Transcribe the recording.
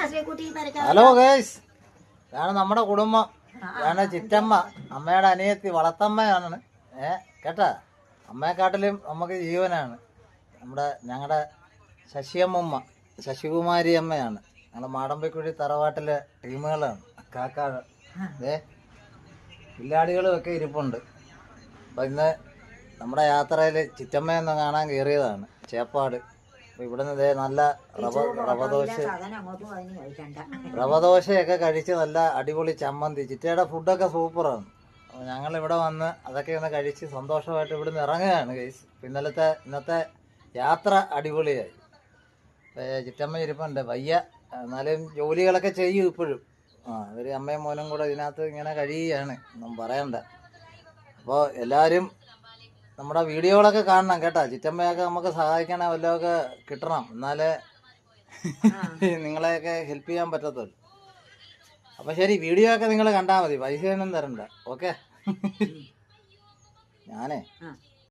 Hello guys, ഇതാണ് നമ്മുടെ കുടുംബം. ഇതാണ് ചിറ്റമ്മ, അമ്മയുടെ അനിയത്തി, വളത്തമ്മയാണ്. കേട്ടാ, അമ്മയെക്കാട്ടിലും നമുക്ക് ജീവനാണ് ഞങ്ങളുടെ ശശിയമ്മ, ശശികുമാരി അമ്മയാണ്. ഞങ്ങളുടെ മാടമ്പിക്കുഴി തറവാട്ടിലെ ടീമുകളാണ്. കാക്കാട് പില്ലാടികളും ഒക്കെ ഇരിപ്പുണ്ട്. അപ്പം ഇന്ന് നമ്മുടെ യാത്രയിൽ ചിറ്റമ്മയൊന്ന് കാണാൻ കയറിയതാണ്, ചേപ്പാട്. അപ്പോൾ ഇവിടുന്ന് ഇതേ നല്ല റവദോശയൊക്കെ കഴിച്ച് നല്ല അടിപൊളി ചമ്മന്തി. ചിറ്റയുടെ ഫുഡൊക്കെ സൂപ്പറാണ്. അപ്പോൾ ഞങ്ങളിവിടെ വന്ന് അതൊക്കെ ഒന്ന് കഴിച്ച് സന്തോഷമായിട്ട് ഇവിടുന്ന് ഇറങ്ങുകയാണ് ഗൈസ്. ഇന്നത്തെ യാത്ര അടിപൊളിയായി. ചിറ്റമ്മ ഇരിപ്പുണ്ട്, വയ്യ, എന്നാലും ജോലികളൊക്കെ ചെയ്യും ഇപ്പോഴും. ഒരു അമ്മയും മോനും കൂടെ ഇതിനകത്ത് ഇങ്ങനെ കഴിയുകയാണ്, ഒന്നും പറയണ്ട. അപ്പോൾ എല്ലാവരും നമ്മുടെ വീഡിയോകളൊക്കെ കാണണം കേട്ടോ. ചിറ്റമ്മയൊക്കെ നമുക്ക് സഹായിക്കണേ, വല്ലതൊക്കെ കിട്ടണം, എന്നാലേ നിങ്ങളെയൊക്കെ ഹെൽപ്പ് ചെയ്യാൻ പറ്റത്തുള്ളൂ. അപ്പം ശരി, വീഡിയോ ഒക്കെ നിങ്ങൾ കണ്ടാൽ മതി, പൈസ ഒന്നും തരണ്ട. ഓക്കെ, ഞാനേ